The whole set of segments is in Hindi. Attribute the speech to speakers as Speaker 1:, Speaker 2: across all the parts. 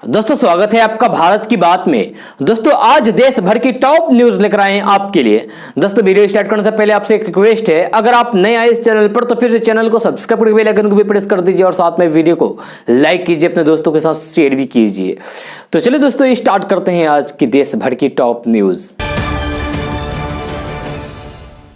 Speaker 1: दोस्तों स्वागत है आपका भारत की बात में। दोस्तों आज देश भर की टॉप न्यूज लेकर आए हैं आपके लिए। दोस्तों वीडियो स्टार्ट करने से पहले आपसे एक रिक्वेस्ट है, अगर आप नए आए इस चैनल पर तो फिर चैनल को सब्सक्राइब करके बेल आइकन को भी प्रेस कर दीजिए और साथ में वीडियो को लाइक कीजिए, अपने दोस्तों के साथ शेयर भी कीजिए। तो चलिए दोस्तों स्टार्ट करते हैं आज की देश भर की टॉप न्यूज।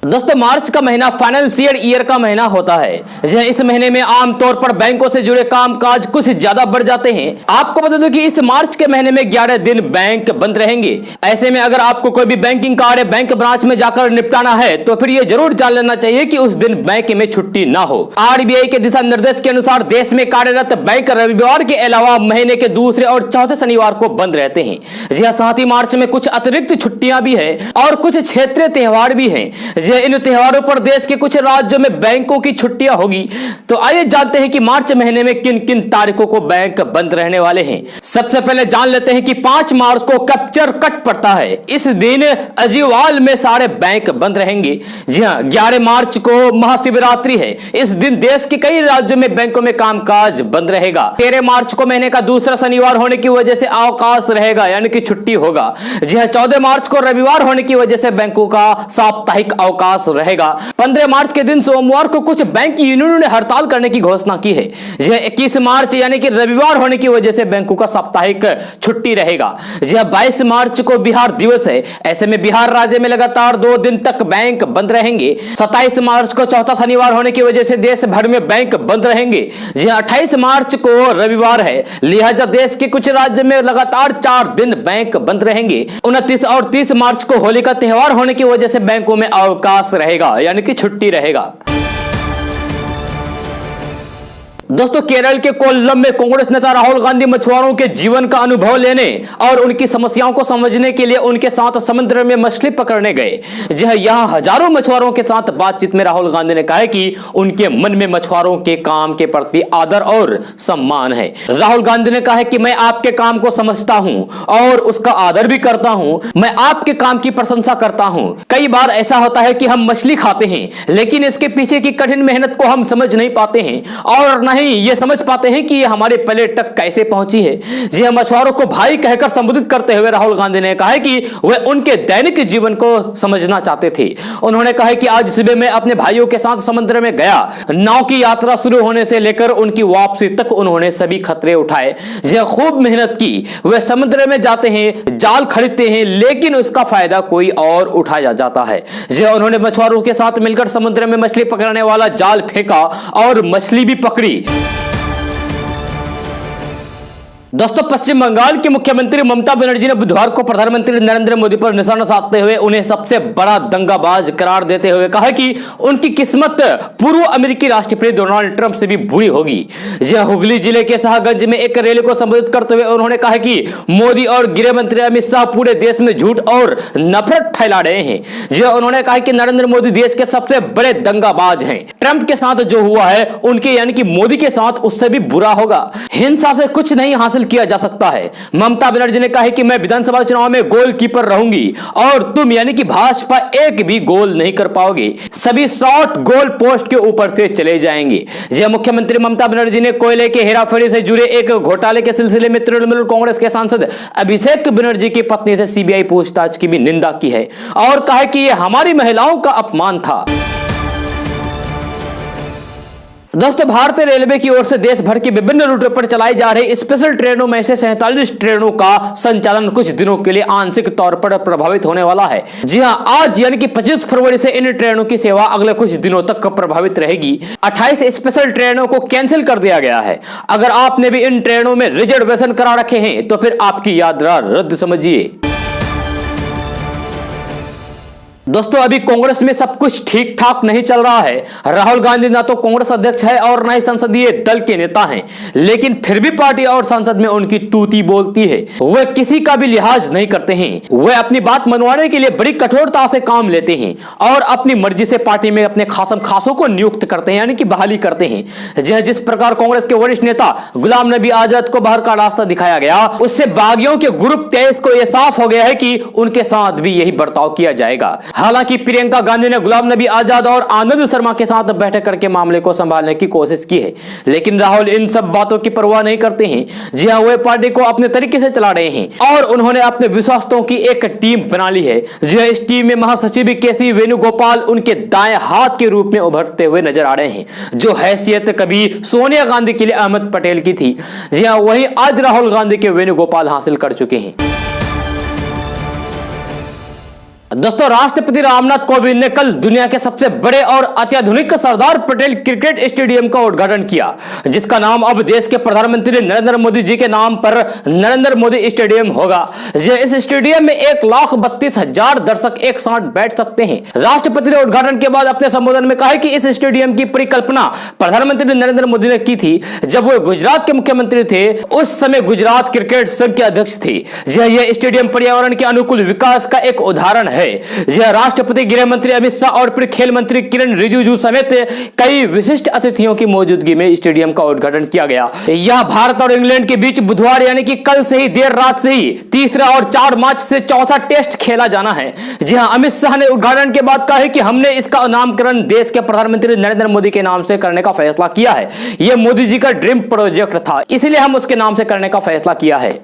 Speaker 1: दोस्तों मार्च का महीना फाइनेंशियल ईयर का महीना होता है। इस महीने में आमतौर पर बैंकों से जुड़े कामकाज कुछ ज्यादा बढ़ जाते हैं। आपको बता दूं कि इस मार्च के महीने में 11 दिन बैंक बंद रहेंगे। ऐसे में अगर आपको कोई भी बैंकिंग कार्य बैंक ब्रांच में जाकर निपटाना है तो फिर यह जरूर जान लेना चाहिए कि उस दिन बैंक में छुट्टी ना हो। आरबीआई के दिशा निर्देश के अनुसार देश में कार्यरत बैंक रविवार के अलावा महीने के दूसरे और चौथे शनिवार को बंद रहते हैं। जी हाँ, साथ ही मार्च में कुछ अतिरिक्त छुट्टियां भी है और कुछ क्षेत्रीय त्योहार भी है। इन त्योहारों पर देश के कुछ राज्यों में बैंकों की छुट्टियां होगी। तो आइए जानते हैं कि मार्च महीने में किन किन तारीखों को बैंक बंद रहने वाले हैं। सबसे पहले जान लेते हैं कि 5 मार्च को कैप्चर कट पड़ता है। इस दिन अजीवाल में सारे बैंक बंद रहेंगे। जी हां, 11 मार्च को महाशिवरात्रि है। इस दिन देश के कई राज्यों में बैंकों में कामकाज बंद रहेगा। 13 मार्च को महीने का दूसरा शनिवार होने की वजह से अवकाश रहेगा, यानी कि छुट्टी होगा। जी हां, 14 मार्च को रविवार होने की वजह से बैंकों का साप्ताहिक अवकाश रहेगा। 15 मार्च के दिन सोमवार को कुछ बैंक यूनियनों ने हड़ताल करने की घोषणा की है। 21 मार्च यानी कि रविवार होने की वजह से बैंकों का साप्ताहिक छुट्टी रहेगा। 22 मार्च को बिहार दिवस है। ऐसे में बिहार राज्य में लगातार 2 दिन तक बैंक बंद रहेंगे। 27 मार्च को चौथा शनिवार होने की वजह से देश भर में बैंक बंद रहेंगे। 28 मार्च को रविवार है, लिहाजा देश के कुछ राज्य में लगातार 4 दिन बैंक बंद रहेंगे। 29 और 30 मार्च को होली का त्योहार होने की वजह से बैंकों में अवकाश रहेगा, यानी कि छुट्टी रहेगा। दोस्तों केरल के कोल्लम में कांग्रेस नेता राहुल गांधी मछुआरों के जीवन का अनुभव लेने और उनकी समस्याओं को समझने के लिए उनके साथ समुद्र में मछली पकड़ने गए। जी हां, यहां हजारों मछुआरों के साथ बातचीत में राहुल गांधी ने कहा कि उनके मन में मछुआरों के काम के प्रति आदर और सम्मान है। राहुल गांधी ने कहा कि मैं आपके काम को समझता हूं और उसका आदर भी करता हूं। मैं आपके काम की प्रशंसा करता हूं। कई बार ऐसा होता है कि हम मछली खाते हैं लेकिन इसके पीछे की कठिन मेहनत को हम समझ नहीं पाते हैं और नहीं ये समझ पाते हैं कि ये हमारे प्लेट तक कैसे पहुंची है। जी हां, मछुआरों को भाई कहकर संबोधित करते हुए राहुल गांधी ने कहा कि वे उनके दैनिक जीवन को समझना चाहते थे। उन्होंने कहा कि आज सुबह मैं अपने भाइयों के साथ समुद्र में गया। नाव की यात्रा शुरू होने से लेकर उनकी वापसी तक उन्होंने सभी खतरे उठाए। जी हां, खूब मेहनत की। वे समुद्र में जाते हैं, जाल खरीदते हैं, लेकिन उसका फायदा कोई और उठाया जाता है। जी हां, उन्होंने मछुआरों के साथ मिलकर समुद्र में मछली पकड़ने वाला जाल फेंका और मछली भी पकड़ी। दोस्तों पश्चिम बंगाल की मुख्यमंत्री ममता बनर्जी ने बुधवार को प्रधानमंत्री नरेंद्र मोदी पर निशाना साधते हुए उन्हें सबसे बड़ा दंगाबाज करार देते हुए कहा कि उनकी किस्मत पूर्व अमेरिकी राष्ट्रपति डोनाल्ड ट्रंप से भी बुरी होगी। जी हां, हुगली जिले के शाहगंज में एक रैली को संबोधित करते हुए उन्होंने कहा कि मोदी और गृह मंत्री अमित शाह पूरे देश में झूठ और नफरत फैला रहे हैं। जी हां, उन्होंने कहा कि नरेंद्र मोदी देश के सबसे बड़े दंगाबाज हैं। ट्रंप के साथ जो हुआ है उनके यानी कि मोदी के साथ उससे भी बुरा होगा। हिंसा से कुछ नहीं हासिल किया जा सकता है। ममता बनर्जी ने कहा कि मैं विधानसभा चुनाव में गोलकीपर रहूंगी और तुम यानी कि भाजपा एक भी गोल नहीं कर पाओगे। सभी शॉट गोल पोस्ट के ऊपर से चले जाएंगे। जय मुख्यमंत्री ममता बनर्जी ने कोयले के हेराफेरी से जुड़े एक घोटाले के सिलसिले में तृणमूल कांग्रेस के सांसद अभिषेक बनर्जी की पत्नी से सीबीआई पूछताछ की भी निंदा की है और कहा कि यह हमारी महिलाओं का अपमान था। दोस्तों भारतीय रेलवे की ओर से देश भर के विभिन्न रूटों पर चलाई जा रही स्पेशल ट्रेनों में से 47 ट्रेनों का संचालन कुछ दिनों के लिए आंशिक तौर पर प्रभावित होने वाला है। जी हां, आज यानी कि 25 फरवरी से इन ट्रेनों की सेवा अगले कुछ दिनों तक प्रभावित रहेगी। 28 स्पेशल ट्रेनों को कैंसिल कर दिया गया है। अगर आपने भी इन ट्रेनों में रिजर्वेशन करा रखे हैं तो फिर आपकी यात्रा रद्द समझिए। दोस्तों अभी कांग्रेस में सब कुछ ठीक ठाक नहीं चल रहा है। राहुल गांधी ना तो कांग्रेस अध्यक्ष है और ना ही संसदीय दल के नेता हैं, लेकिन फिर भी पार्टी और संसद में उनकी तूती बोलती है। वे किसी का भी लिहाज नहीं करते हैं। वे अपनी बात मनवाने के लिए बड़ी कठोरता से काम लेते हैं और अपनी मर्जी से पार्टी में अपने खासम खासों को नियुक्त करते हैं, यानी कि बहाली करते हैं। जिस प्रकार कांग्रेस के वरिष्ठ नेता गुलाम नबी आजाद को बाहर का रास्ता दिखाया गया, उससे बागियों के ग्रुप 23 को यह साफ हो गया है कि उनके साथ भी यही बर्ताव किया जाएगा। हालांकि प्रियंका गांधी ने गुलाम नबी आजाद और आनंद शर्मा के साथ बैठक करके मामले को संभालने की कोशिश की है, लेकिन राहुल इन सब बातों की परवाह नहीं करते हैं। जी हां, वे पार्टी को अपने तरीके से चला रहे हैं और उन्होंने अपने विश्वासों की एक टीम बना ली है। जी हां, इस टीम में महासचिव केसी वेणुगोपाल उनके दाएं हाथ के रूप में उभरते हुए नजर आ रहे हैं, जो हैसियत कभी सोनिया गांधी के लिए अहमद पटेल की थी। जी हां, वही आज राहुल गांधी के वेणुगोपाल हासिल कर चुके हैं। दोस्तों, राष्ट्रपति रामनाथ कोविंद ने कल दुनिया के सबसे बड़े और अत्याधुनिक सरदार पटेल क्रिकेट स्टेडियम का उद्घाटन किया, जिसका नाम अब देश के प्रधानमंत्री नरेंद्र मोदी जी के नाम पर नरेंद्र मोदी स्टेडियम होगा। इस स्टेडियम में 1,32,000 दर्शक एक साथ बैठ सकते हैं। राष्ट्रपति ने उद्घाटन के बाद अपने संबोधन में कहा कि इस स्टेडियम की परिकल्पना प्रधानमंत्री नरेंद्र मोदी ने की थी जब वो गुजरात के मुख्यमंत्री थे। उस समय गुजरात क्रिकेट संघ के अध्यक्ष थे। यह स्टेडियम पर्यावरण के अनुकूल विकास का एक उदाहरण है। यह राष्ट्रपति, गृह मंत्री अमित शाह और फिर खेल मंत्री किरण रिजिजू समेत कई विशिष्ट अतिथियों की मौजूदगी में स्टेडियम का उद्घाटन किया गया। यह भारत और इंग्लैंड के बीच बुधवार यानी कि कल से ही देर रात से ही तीसरा और 4 मार्च से चौथा टेस्ट खेला जाना है। जी हां, अमित शाह ने उद्घाटन के बाद कहा है कि हमने इसका नामकरण देश के प्रधानमंत्री नरेंद्र मोदी के नाम से करने का फैसला किया है। यह मोदी जी का ड्रीम प्रोजेक्ट था, इसलिए हम उसके नाम से करने का फैसला किया है।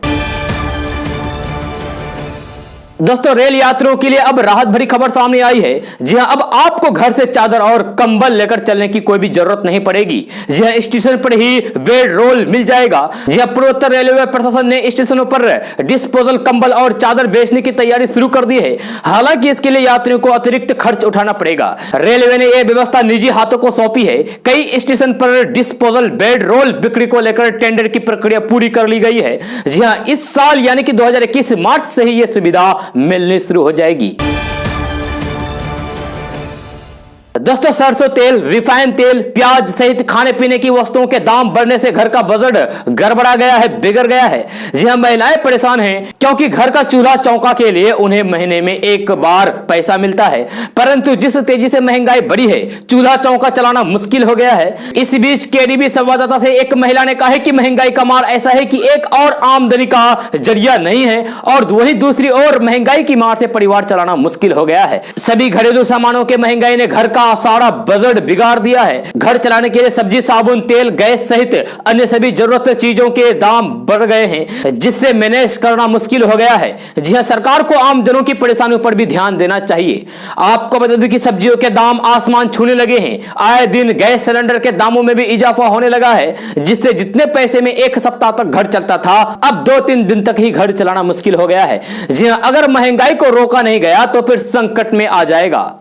Speaker 1: दोस्तों, रेल यात्रियों के लिए अब राहत भरी खबर सामने आई है। जी हां, अब आपको घर से चादर और कंबल लेकर चलने की कोई भी जरूरत नहीं पड़ेगी। जी हां, स्टेशन पर ही बेड रोल मिल जाएगा। जी हां, पूर्वोत्तर रेलवे प्रशासन ने स्टेशनों पर डिस्पोजल कंबल और चादर बेचने की तैयारी शुरू कर दी है। हालांकि इसके लिए यात्रियों को अतिरिक्त खर्च उठाना पड़ेगा। रेलवे ने यह व्यवस्था निजी हाथों को सौंपी है। कई स्टेशन पर डिस्पोजल बेड रोल बिक्री को लेकर टेंडर की प्रक्रिया पूरी कर ली गई है। जी हां, इस साल यानी कि 2021 मार्च से ही यह सुविधा मिलनी शुरू हो जाएगी। दोस्तों, सरसों तेल, रिफाइन तेल, प्याज सहित खाने पीने की वस्तुओं के दाम बढ़ने से घर का बजट गड़बड़ा गया है, बिगड़ गया है। जी हां, महिलाएं परेशान हैं क्योंकि घर का चूल्हा चौका के लिए उन्हें महीने में एक बार पैसा मिलता है, परंतु जिस तेजी से महंगाई बढ़ी है, चूल्हा चौका चलाना मुश्किल हो गया है। इस बीच केडीबी संवाददाता से एक महिला ने कहा है कि महंगाई का मार ऐसा है कि एक और आमदनी का जरिया नहीं है और वहीं दूसरी ओर महंगाई की मार से परिवार चलाना मुश्किल हो गया है। सभी घरेलू सामानों के महंगाई ने घर का सारा बजट बिगाड़ दिया है। घर चलाने के लिए सब्जी, साबुन, तेल, गैस सहित अन्य सभी जरूरत चीजों के दाम बढ़ गए हैं, जिससे मैनेज करना मुश्किल हो गया है। जी हां, सरकार को आम जनों की परेशानियों पर भी ध्यान देना चाहिए। आपको बता दूं कि सब्जियों के दाम आसमान छूने लगे हैं। आए दिन गैस सिलेंडर के दामों में भी इजाफा होने लगा है, जिससे जितने पैसे में एक सप्ताह तक घर चलता था, अब 2-3 दिन तक ही घर चलाना मुश्किल हो गया है। जी हां, अगर महंगाई को रोका नहीं गया तो फिर संकट में आ जाएगा।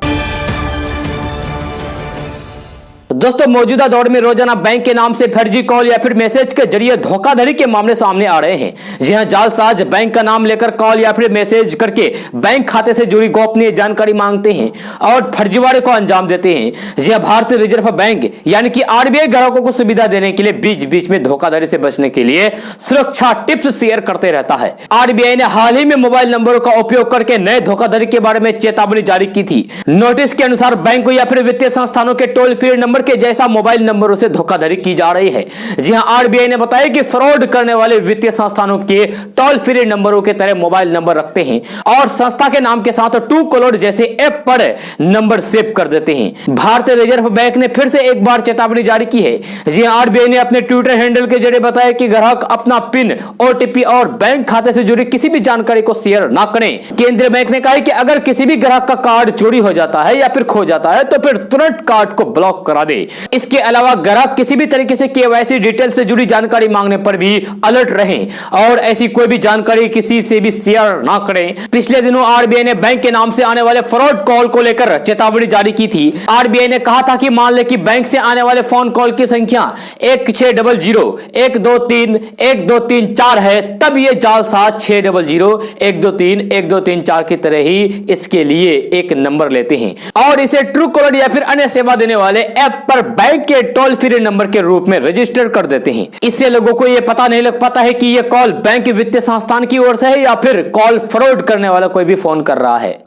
Speaker 1: दोस्तों, मौजूदा दौर में रोजाना बैंक के नाम से फर्जी कॉल या फिर मैसेज के जरिए धोखाधड़ी के मामले सामने आ रहे हैं। जी हां, जालसाज बैंक का नाम लेकर कॉल या फिर मैसेज करके बैंक खाते से जुड़ी गोपनीय जानकारी मांगते हैं और फर्जीवाड़े को अंजाम देते हैं। जी हां, भारतीय रिजर्व बैंक यानी कि आरबीआई ग्राहकों को सुविधा देने के लिए बीच बीच में धोखाधड़ी से बचने के लिए सुरक्षा टिप्स शेयर करते रहता है। आरबीआई ने हाल ही में मोबाइल नंबरों का उपयोग करके नए धोखाधड़ी के बारे में चेतावनी जारी की थी। नोटिस के अनुसार बैंकों या फिर वित्तीय संस्थानों के टोल फ्री नंबर के जैसा मोबाइल नंबरों से धोखाधड़ी की जा रही है। जी हां, आरबीआई ने बताया कि फ्रॉड करने वाले वित्तीय संस्थानों के टोल फ्री नंबरों के तरह मोबाइल नंबर रखते हैं और संस्था के नाम के साथ ट्रू कॉलर जैसे ऐप पर नंबर सेव कर देते हैं। भारतीय रिजर्व बैंक ने फिर से एक बार चेतावनी जारी की है। जी हां, आरबीआई ने अपने ट्विटर हैंडल के जरिए बताया कि ग्राहक अपना पिन, ओटीपी और बैंक खाते से जुड़ी किसी भी जानकारी को शेयर ना करें। केंद्रीय बैंक ने कहा है कि अगर किसी भी ग्राहक का कार्ड चोरी हो जाता है या फिर खो जाता है तो फिर तुरंत कार्ड को ब्लॉक करा दे। इसके अलावा ग्राहक किसी भी तरीके से केवाईसी डिटेल से जुड़ी जानकारी मांगने पर भी अलर्ट रहें और ऐसी कोई भी जानकारी किसी से भी शेयर ना करें। पिछले दिनों आरबीआई ने बैंक के नाम से आने वाले फ्रॉड कॉल को लेकर चेतावनी जारी की थी। आरबीआई ने कहा था कि मान ले कि बैंक से आने वाले फोन कॉल की संख्या 1600-123-1234 है, तब ये जालसाज 600-123-1234 की तरह ही इसके लिए एक नंबर लेते हैं और इसे ट्रू कॉलर या फिर अन्य सेवा देने वाले ऐप पर बैंक के टोल फ्री नंबर के रूप में रजिस्टर कर देते हैं। इससे लोगों को यह पता नहीं लग पाता है कि यह कॉल बैंक वित्तीय संस्थान की ओर से है या फिर कॉल फ्रॉड करने वाला कोई भी फोन कर रहा है।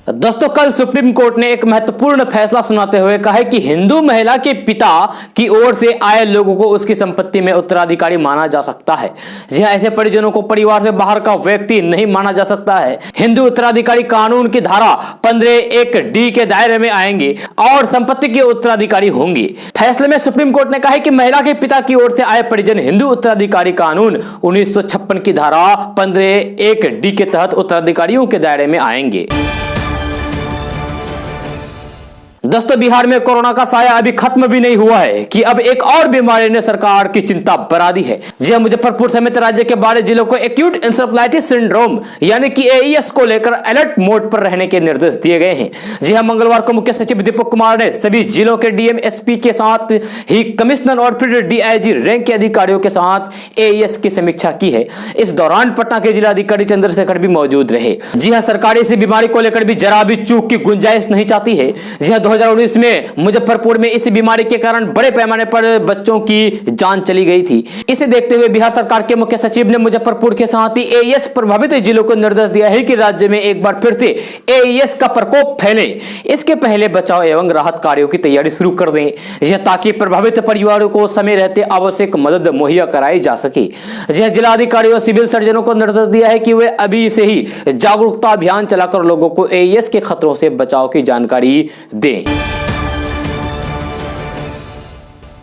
Speaker 1: दोस्तों, कल सुप्रीम कोर्ट ने एक महत्वपूर्ण फैसला सुनाते हुए कहा है कि हिंदू महिला के पिता की ओर से आए लोगों को उसकी संपत्ति में उत्तराधिकारी माना जा सकता है। जी हां, ऐसे परिजनों को परिवार से बाहर का व्यक्ति नहीं माना जा सकता है। हिंदू उत्तराधिकारी कानून की धारा 15(1)(d) के दायरे में आएंगे और संपत्ति के उत्तराधिकारी होंगे। फैसले में सुप्रीम कोर्ट ने कहा है कि महिला के पिता की ओर से आए परिजन हिंदू उत्तराधिकारी कानून 1956 की धारा 15(1)(d) के तहत उत्तराधिकारियों के दायरे में आएंगे। दोस्तों, बिहार में कोरोना का साया अभी खत्म भी नहीं हुआ है कि अब एक और बीमारी ने सरकार की चिंता बढ़ा दी है। जी हां, मुजफ्फरपुर समेत राज्य के 12 जिलों को एक्यूट इंसेफेलाइटिस सिंड्रोम यानी कि एईएस को लेकर अलर्ट मोड पर रहने के निर्देश दिए गए हैं। जी हां, मंगलवार को मुख्य सचिव दीपक कुमार ने सभी जिलों के डीएम, एसपी के साथ ही कमिश्नर और फिर डीआईजी रैंक के अधिकारियों के साथ एईएस की समीक्षा की है। इस दौरान पटना के जिलाधिकारी चंद्रशेखर भी मौजूद रहे। जी हां, सरकार इस बीमारी को लेकर भी जरा भी चूक की गुंजाइश नहीं चाहती है। जी हां, 2019 में मुजफ्फरपुर में इस बीमारी के कारण बड़े पैमाने पर बच्चों की जान चली गई थी। इसे देखते हुए बिहार सरकार के मुख्य सचिव ने मुजफ्फरपुर के साथ ही एईएस प्रभावित जिलों को निर्देश दिया है कि राज्य में एक बार फिर से एईएस का प्रकोप फैले, इसके पहले बचाव एवं राहत कार्यों की तैयारी शुरू कर दें, यह ताकि प्रभावित परिवारों को समय रहते आवश्यक मदद मुहैया कराई जा सके। जिलाधिकारियों और सिविल सर्जनों को निर्देश दिया है कि वे अभी से ही जागरूकता अभियान चलाकर लोगों को एईएस के खतरों से बचाव की जानकारी दें।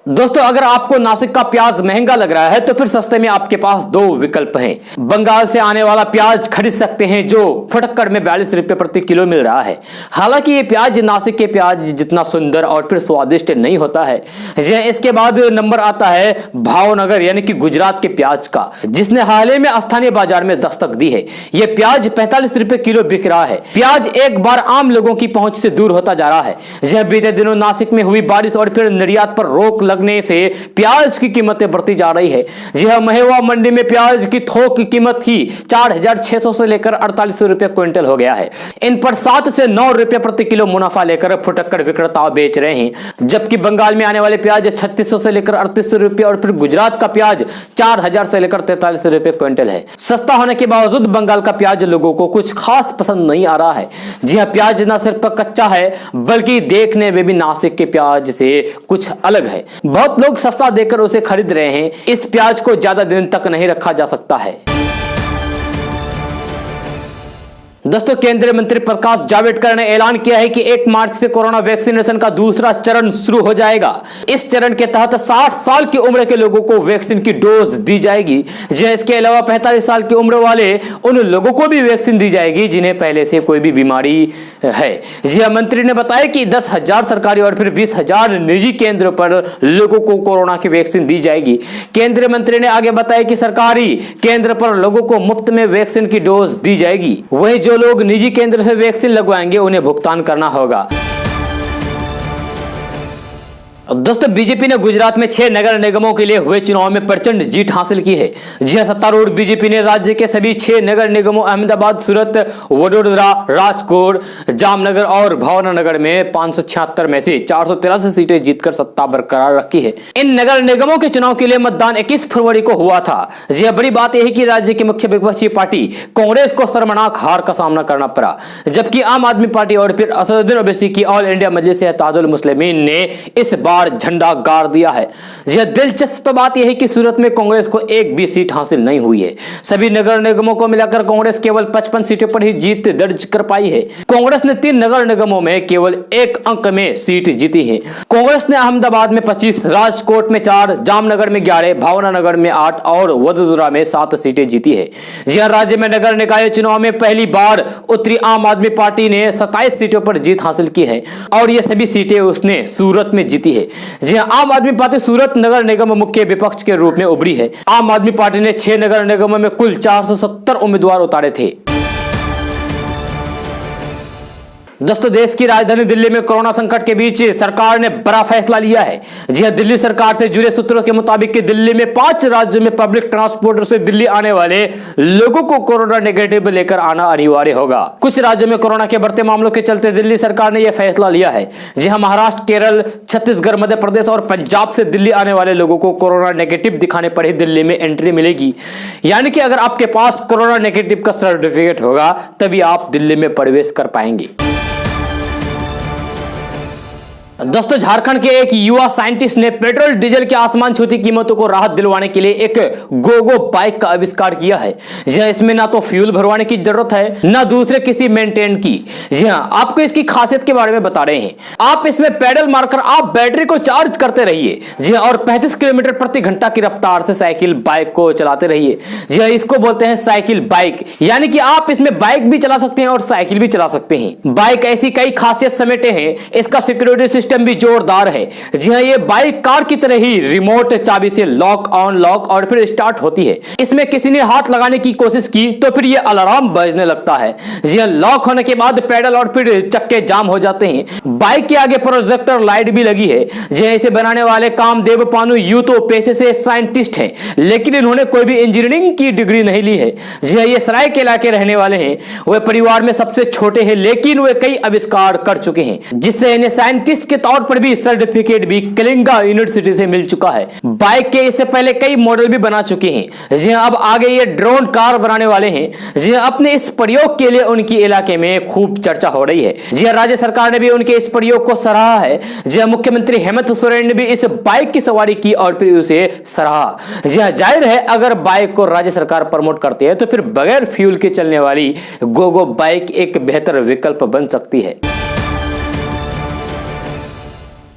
Speaker 1: दोस्तों, अगर आपको नासिक का प्याज महंगा लग रहा है तो फिर सस्ते में आपके पास दो विकल्प हैं। बंगाल से आने वाला प्याज खरीद सकते हैं जो फुटक्कर में 42 रुपए प्रति किलो मिल रहा है। हालांकि ये प्याज नासिक के प्याज जितना सुंदर और फिर स्वादिष्ट नहीं होता है। इसके बाद नंबर आता है भावनगर यानी कि गुजरात के प्याज का, जिसने हाल ही में स्थानीय बाजार में दस्तक दी है। यह प्याज 45 रुपए किलो बिक रहा है। प्याज एक बार आम लोगों की पहुंच से दूर होता जा रहा है। यह बीते दिनों नासिक में हुई बारिश और फिर निर्यात पर रोक लगने से प्याज की कीमतें बढ़ती जा रही है। जी हां, महेवा मंडी में प्याज की थोक की कीमत ही 4600 से लेकर 4800 रुपए क्विंटल हो गया है। इन पर 7 से 9 रुपए प्रति किलो मुनाफा लेकर फुटक्कर विक्रेता बेच रहे हैं, जबकि बंगाल में आने वाले प्याज 3600 से लेकर 3800 रुपए और फिर गुजरात का प्याज 4000 से लेकर 4300 रुपए क्विंटल है। सस्ता होने के बावजूद बंगाल का प्याज लोगों को कुछ खास पसंद नहीं आ रहा है। जी हां, प्याज न सिर्फ कच्चा है बल्कि देखने में भी नासिक के प्याज से कुछ अलग है। बहुत लोग सस्ता देकर उसे खरीद रहे हैं। इस प्याज को ज्यादा दिन तक नहीं रखा जा सकता है। दोस्तों, केंद्रीय मंत्री प्रकाश जावड़ेकर ने ऐलान किया है कि 1 मार्च से कोरोना वैक्सीनेशन का दूसरा चरण शुरू हो जाएगा। इस चरण के तहत 60 साल की उम्र के लोगों को वैक्सीन की डोज दी जाएगी। इसके अलावा 45 साल की उम्र वाले उन लोगों को भी वैक्सीन दी जाएगी जिन्हें पहले से कोई भी बीमारी है। मंत्री ने बताया कि 10,000 सरकारी और फिर 20,000 निजी केंद्रों पर लोगों को कोरोना की वैक्सीन दी जाएगी। केंद्रीय मंत्री ने आगे बताया कि सरकारी केंद्र पर लोगों को मुफ्त में वैक्सीन की डोज दी जाएगी। वहीं जो लोग निजी केंद्र से वैक्सीन लगवाएंगे उन्हें भुगतान करना होगा। दोस्तों, बीजेपी ने गुजरात में 6 नगर निगमों के लिए हुए चुनाव में प्रचंड जीत हासिल की है। जी हां, सत्तारूढ़ बीजेपी ने राज्य के सभी 6 नगर निगमों अहमदाबाद, सूरत, वडोदरा, राजकोट, जामनगर और भावनगर में 576 में से 483 सीटें जीतकर सत्ता बरकरार रखी है। इन नगर निगमों के चुनाव के लिए मतदान 21 फरवरी को हुआ था। जी हां, बड़ी बात यह है कि राज्य की मुख्य विपक्षी पार्टी कांग्रेस को शर्मनाक हार का सामना करना पड़ा, जबकि आम आदमी पार्टी और फिर असदुद्दीन ओवैसी की ऑल इंडिया मजलिस-ए-इत्तेहादुल मुस्लिमीन ने इस बार झंडा गाड़ दिया है। यह दिलचस्प बात यह है कि सूरत में कांग्रेस को एक भी सीट हासिल नहीं हुई है। सभी नगर निगमों को मिलाकर कांग्रेस केवल 55 सीटों पर ही जीत दर्ज कर पाई है। कांग्रेस ने 3 नगर निगमों में केवल 1 अंक में सीट जीती है। कांग्रेस ने अहमदाबाद में 25, राजकोट में 4, जामनगर में 11, भावनगर में 8 और वडोदरा में 7 सीटें जीती है। जी हां, राज्य में नगर निकाय चुनाव में पहली बार उत्तरी आम आदमी पार्टी ने 27 सीटों पर जीत हासिल की है और ये सभी सीटें उसने सूरत में जीती है। जी हां, आम आदमी पार्टी सूरत नगर निगम मुख्य विपक्ष के रूप में उभरी है। आम आदमी पार्टी ने 6 नगर निगमों में कुल 470 उम्मीदवार उतारे थे। दोस्तों, देश की राजधानी दिल्ली में कोरोना संकट के बीच सरकार ने बड़ा फैसला लिया है। जी हां, दिल्ली सरकार से जुड़े सूत्रों के मुताबिक कि दिल्ली में 5 राज्यों में पब्लिक ट्रांसपोर्ट से दिल्ली आने वाले लोगों को कोरोना नेगेटिव लेकर आना अनिवार्य होगा। कुछ राज्यों में कोरोना के बढ़ते मामलों के चलते दिल्ली सरकार ने यह फैसला लिया है। जी हां, महाराष्ट्र, केरल, छत्तीसगढ़, मध्य प्रदेश और पंजाब से दिल्ली आने वाले लोगों को कोरोना नेगेटिव दिखाने पर ही दिल्ली में एंट्री मिलेगी। यानी कि अगर आपके पास कोरोना नेगेटिव का सर्टिफिकेट होगा तभी आप दिल्ली में प्रवेश कर पाएंगे। दोस्तों, झारखंड के एक युवा साइंटिस्ट ने पेट्रोल डीजल की आसमान छूती कीमतों को राहत दिलवाने के लिए एक गोगो बाइक का आविष्कार किया है। जी हां, इसमें ना तो फ्यूल भरवाने की जरूरत है ना दूसरे किसी मेंटेन की। जी हां, आपको इसकी खासियत के बारे में बता रहे हैं। आप इसमें पैडल मारकर आप बैटरी को चार्ज करते रहिए। जी हां, और 35 किलोमीटर प्रति घंटा की रफ्तार से साइकिल बाइक को चलाते रहिए। जी हां, इसको बोलते हैं साइकिल बाइक, यानी कि आप इसमें बाइक भी चला सकते हैं और साइकिल भी चला सकते हैं। बाइक ऐसी कई खासियत समेटे हैं। इसका सिक्योरिटी सिस्टम भी जोरदार है। जी हां, ये बाइक कार की तरह ही रिमोट चाबी से लॉक ऑन लॉक और फिर स्टार्ट होती है। इसमें किसी ने हाथ लगाने की कोशिश की तो फिर ये अलार्म बजने लगता है। जी हां, लॉक होने के बाद पैडल और फिर चक्के जाम हो जाते हैं। बाइक के आगे प्रोजेक्टर लाइट भी लगी है। जी हां, इसे बनाने वाले कामदेव पानु यूं तो पेशे से साइंटिस्ट हैं, लेकिन इन्होंने कोई भी इंजीनियरिंग की डिग्री नहीं ली है। जी हां, ये सरायकेला के रहने वाले हैं। वे परिवार में सबसे छोटे हैं, लेकिन वे कई आविष्कार कर चुके हैं, जिससे इन्हें साइंटिस्ट के तौर पर भी सर्टिफिकेट भी कलिंगा यूनिवर्सिटी से मिल चुका है। बाइक के इससे पहले कई मॉडल भी बना चुके हैं। जी हां, अब आगे ये ड्रोन कार बनाने वाले हैं। जी हां, अपने इस प्रयोग के लिए उनकी इलाके में खूब चर्चा हो रही है। जी हां, राज्य सरकार ने भी उनके इस प्रयोग को सराहा है। जी हां, मुख्यमंत्री हेमंत सोरेन ने भी इस बाइक की सवारी की और फिर उसे सराहा। जी हां, जाहिर है अगर बाइक को राज्य सरकार प्रमोट करती है तो फिर बगैर फ्यूल के चलने वाली गोगो बाइक एक बेहतर विकल्प बन सकती है।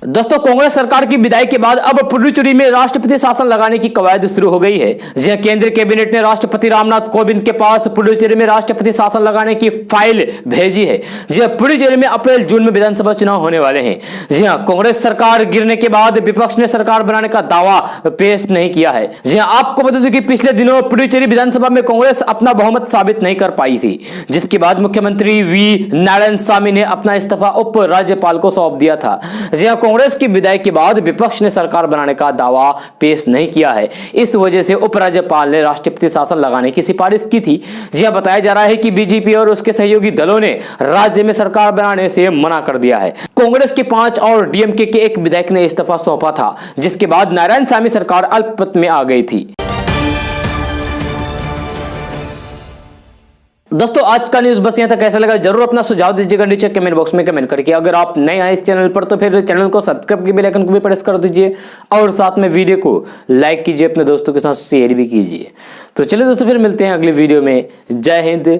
Speaker 1: दोस्तों, कांग्रेस सरकार की विदाई के बाद अब पुडुचेरी में राष्ट्रपति शासन लगाने की कवायद शुरू हो गई है। जी हां, केंद्रीय कैबिनेट ने राष्ट्रपति रामनाथ कोविंद के पास पुडुचेरी में राष्ट्रपति शासन लगाने की फाइल भेजी है। जी हां, पुडुचेरी में अप्रैल जून में विधानसभा चुनाव होने वाले हैं। जी हां, कांग्रेस सरकार गिरने के बाद विपक्ष ने सरकार बनाने का दावा पेश नहीं किया है। जी हां, आपको बता दूं कि पिछले दिनों पुडुचेरी विधानसभा में कांग्रेस अपना बहुमत साबित नहीं कर पाई थी, जिसके बाद मुख्यमंत्री वी नारायणसामी ने अपना इस्तीफा उप राज्यपाल को सौंप दिया था। जी हां, कांग्रेस की विदाई के बाद विपक्ष ने सरकार बनाने का दावा पेश नहीं किया है। इस वजह से उपराज्यपाल ने राष्ट्रपति शासन लगाने की सिफारिश की थी। जी हां, बताया जा रहा है कि बीजेपी और उसके सहयोगी दलों ने राज्य में सरकार बनाने से मना कर दिया है। कांग्रेस के 5 और डीएमके के एक विधायक ने इस्तीफा सौंपा था, जिसके बाद नारायणसामी सरकार अल्पमत में आ गई थी। दोस्तों, आज का न्यूज़ बस यहाँ तक। कैसा लगा जरूर अपना सुझाव दीजिएगा नीचे कमेंट बॉक्स में कमेंट करके। अगर आप नए आए इस चैनल पर तो फिर चैनल को सब्सक्राइब के बेल आइकन को भी प्रेस कर दीजिए और साथ में वीडियो को लाइक कीजिए, अपने दोस्तों के साथ शेयर भी कीजिए। तो चलिए दोस्तों, फिर मिलते हैं अगले वीडियो में। जय हिंद।